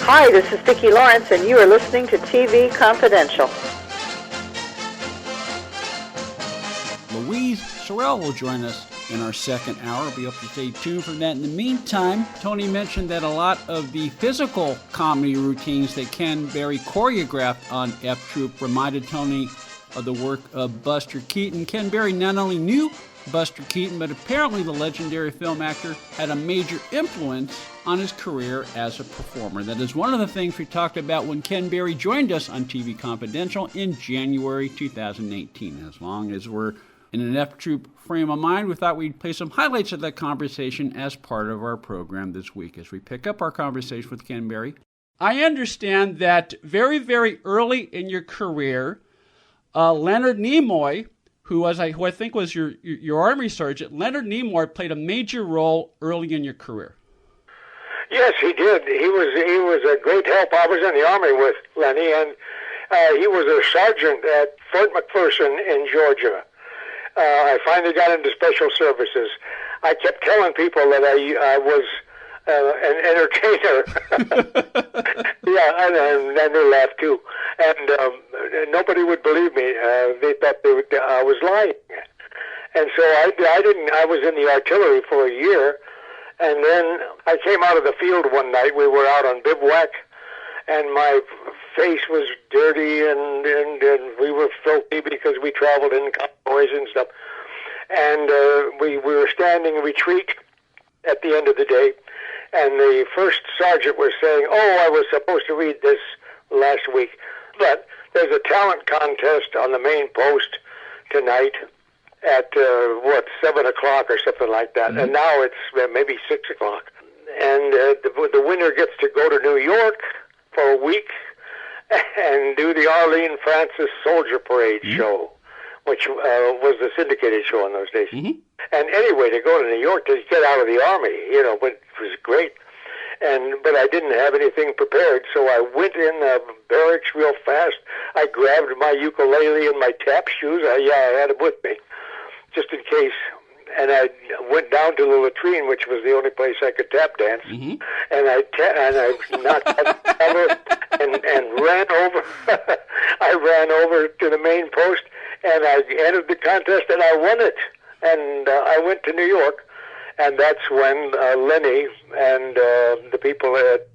Hi, this is Vicki Lawrence, and you are listening to TV Confidential. Louise Sorrell will join us in our second hour. Be up to stay tuned for that. In the meantime, Tony mentioned that a lot of the physical comedy routines that Ken Berry choreographed on F Troop reminded Tony of the work of Buster Keaton. Ken Berry not only knew Buster Keaton, but apparently the legendary film actor had a major influence on his career as a performer. That is one of the things we talked about when Ken Berry joined us on TV Confidential in January 2018. As long as we're in an F Troop frame of mind, we thought we'd play some highlights of that conversation as part of our program this week as we pick up our conversation with Ken Berry. I understand that very, very early in your career, Leonard Nimoy, who I think was your Army sergeant, Leonard Nimoy played a major role early in your career. Yes, he did. He was a great help. I was in the Army with Lenny, and he was a sergeant at Fort McPherson in Georgia. I finally got into Special Services. I kept telling people that I was an entertainer. Yeah, and then they laughed too. And nobody would believe me. They thought I was lying. And so I was in the artillery for a year, and then I came out of the field one night. We were out on bivouac, and my face was dirty, and we were filthy because we traveled in convoys and stuff. And we were standing retreat at the end of the day, and the first sergeant was saying, "Oh, I was supposed to read this last week, but there's a talent contest on the main post tonight at 7 o'clock or something like that." Mm-hmm. And now it's maybe 6 o'clock, and the winner gets to go to New York for a week and do the Arlene Francis Soldier Parade show, which was the syndicated show in those days. Mm-hmm. And anyway, to go to New York to get out of the Army, but it was great. But I didn't have anything prepared, so I went in the barracks real fast. I grabbed my ukulele and my tap shoes. I had them with me, just in case. And I went down to the latrine, which was the only place I could tap dance. Mm-hmm. And I knocked out the cover and ran over. I ran over to the main post, and I entered the contest, and I won it. And I went to New York. And that's when Lenny and the people at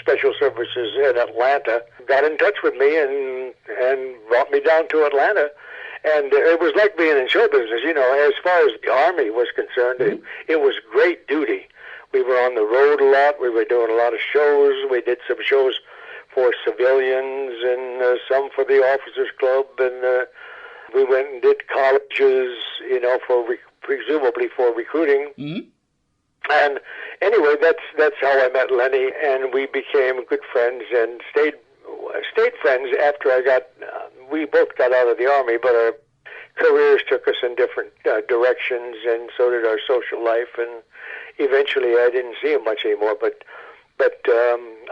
Special Services in Atlanta got in touch with me and brought me down to Atlanta. And it was like being in show business, as far as the Army was concerned. It was great duty. We were on the road a lot. We were doing a lot of shows. We did some shows for civilians and some for the Officers Club. And we went and did colleges, presumably for recruiting. Mm-hmm. And anyway, that's how I met Lenny, and we became good friends and stayed friends after we both got out of the Army, but our careers took us in different directions, and so did our social life, and eventually I didn't see him much anymore, but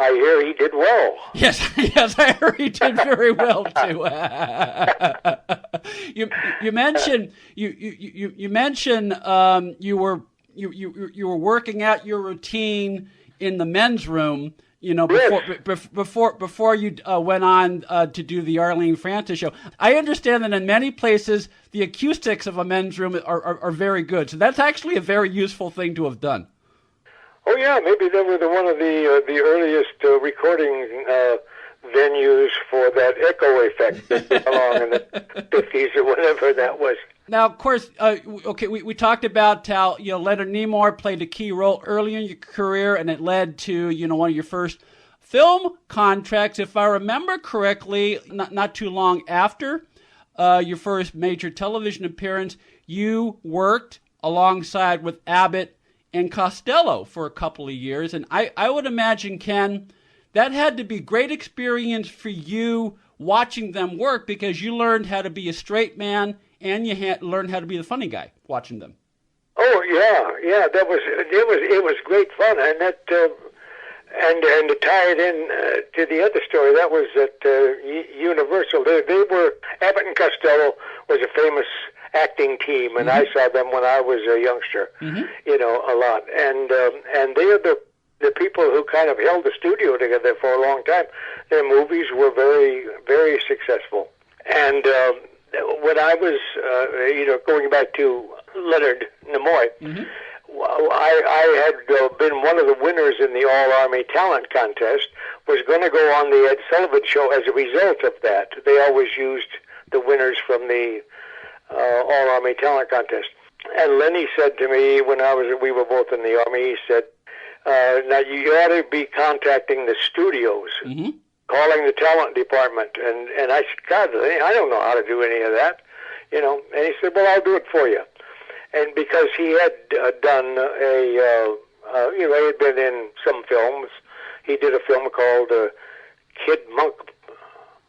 I hear he did well. Yes, I heard he did very well too. You mentioned you were working out your routine in the men's room, before you went on to do the Arlene Francis show. I understand that in many places the acoustics of a men's room are very good, so that's actually a very useful thing to have done. Oh yeah, maybe they were one of the earliest recording venues for that echo effect that came along in the 50s or whatever that was. Now, of course, we talked about how Leonard Nimoy played a key role early in your career, and it led to one of your first film contracts, if I remember correctly. Not too long after your first major television appearance, you worked alongside with Abbott and Costello for a couple of years, and I would imagine, Ken, that had to be great experience for you watching them work, because you learned how to be a straight man and you learned how to be the funny guy watching them. Oh yeah, it was great fun, and that and to tie it in to the other story, that was at Universal. They were Abbott and Costello was a famous acting team, and I saw them when I was a youngster, a lot, and the people who kind of held the studio together for a long time, their movies were very, very successful. And when I was, going back to Leonard Nimoy, I had been one of the winners in the All-Army Talent Contest, was going to go on the Ed Sullivan Show as a result of that. They always used the winners from the All-Army Talent Contest. And Lenny said to me when we were both in the Army, he said, now you ought to be contacting the studios, calling the talent department. And I said, God, I don't know how to do any of that, And he said, well, I'll do it for you. And because he had done he had been in some films. He did a film called Kid Monk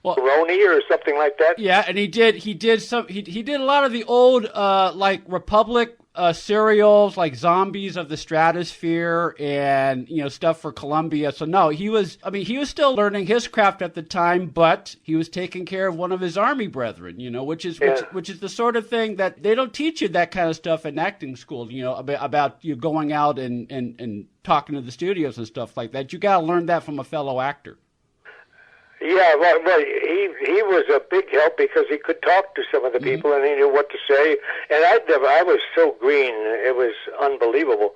Roni or something like that. Yeah, and he did a lot of the old like Republic serials, like Zombies of the Stratosphere, and stuff for Columbia. So no, he was still learning his craft at the time, but he was taking care of one of his Army brethren, which is the sort of thing that they don't teach you, that kind of stuff in acting school, about you going out and talking to the studios and stuff like that. You got to learn that from a fellow actor. Yeah, well, he was a big help because he could talk to some of the people and he knew what to say. And I was so green, it was unbelievable.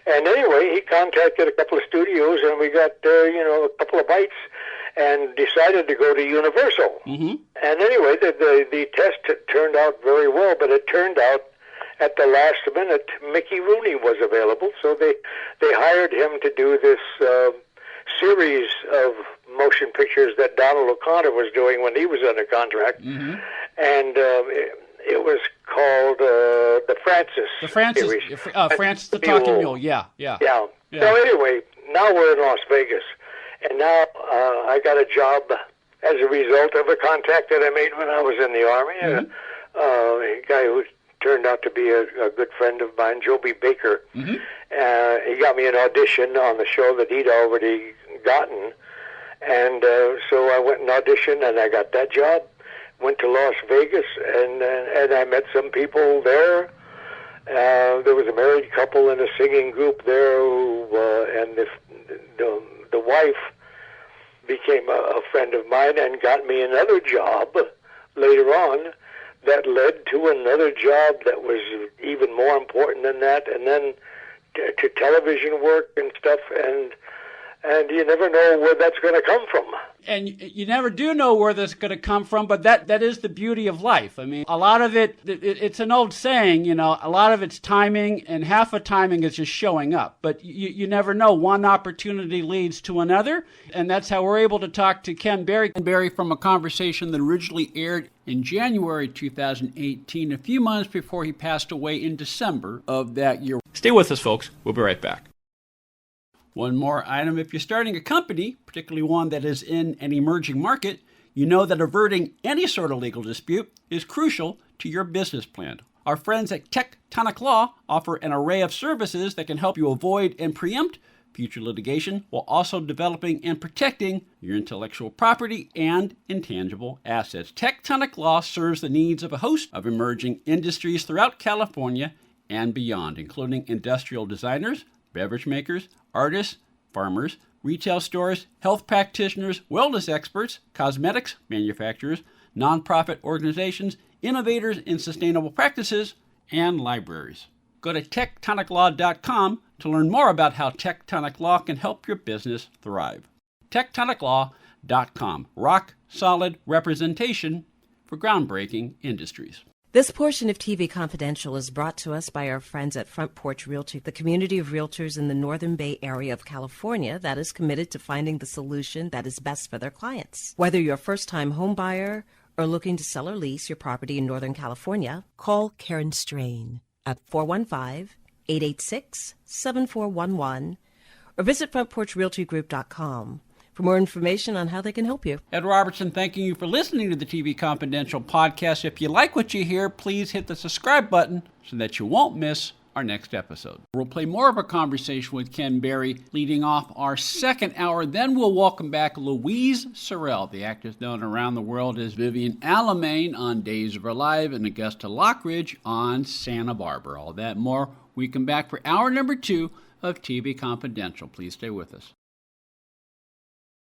And anyway, he contacted a couple of studios and we got a couple of bites and decided to go to Universal. And anyway, the test turned out very well, but it turned out at the last minute Mickey Rooney was available, so they hired him to do this series of motion pictures that Donald O'Connor was doing when he was under contract, and it was called the Francis series. Francis the Talking Mule. Yeah. So anyway, now we're in Las Vegas, and now I got a job as a result of a contact that I made when I was in the Army. A guy who turned out to be a good friend of mine, Joby Baker. He got me an audition on the show that he'd already gotten. And so I went and auditioned, and I got that job. Went to Las Vegas, and I met some people there. There was a married couple in a singing group there, and the wife became a friend of mine and got me another job later on that led to another job that was even more important than that, and then to television work and stuff, and you never know where that's going to come from. And you never do know where that's going to come from, but that is the beauty of life. I mean, a lot of it's an old saying, a lot of it's timing, and half of timing is just showing up. But you never know. One opportunity leads to another, and that's how we're able to talk to Ken Berry. Ken Berry from a conversation that originally aired in January 2018, a few months before he passed away in December of that year. Stay with us, folks. We'll be right back. One more item. If you're starting a company, particularly one that is in an emerging market, you know that averting any sort of legal dispute is crucial to your business plan. Our friends at Tectonic Law offer an array of services that can help you avoid and preempt future litigation while also developing and protecting your intellectual property and intangible assets. Tectonic Law serves the needs of a host of emerging industries throughout California and beyond, including industrial designers, beverage makers, artists, farmers, retail stores, health practitioners, wellness experts, cosmetics manufacturers, nonprofit organizations, innovators in sustainable practices, and libraries. Go to tectoniclaw.com to learn more about how Tectonic Law can help your business thrive. tectoniclaw.com. Rock solid representation for groundbreaking industries. This portion of TV Confidential is brought to us by our friends at Front Porch Realty, the community of realtors in the Northern Bay area of California that is committed to finding the solution that is best for their clients. Whether you're a first-time home buyer or looking to sell or lease your property in Northern California, call Karen Strain at 415-886-7411 or visit frontporchrealtygroup.com for more information on how they can help you. Ed Robertson, thanking you for listening to the TV Confidential podcast. If you like what you hear, please hit the subscribe button so that you won't miss our next episode. We'll play more of a conversation with Ken Berry leading off our second hour. Then we'll welcome back Louise Sorel, the actress known around the world as Vivian Alamain on Days of Our Life and Augusta Lockridge on Santa Barbara. All that more. We come back for hour number 2 of TV Confidential. Please stay with us.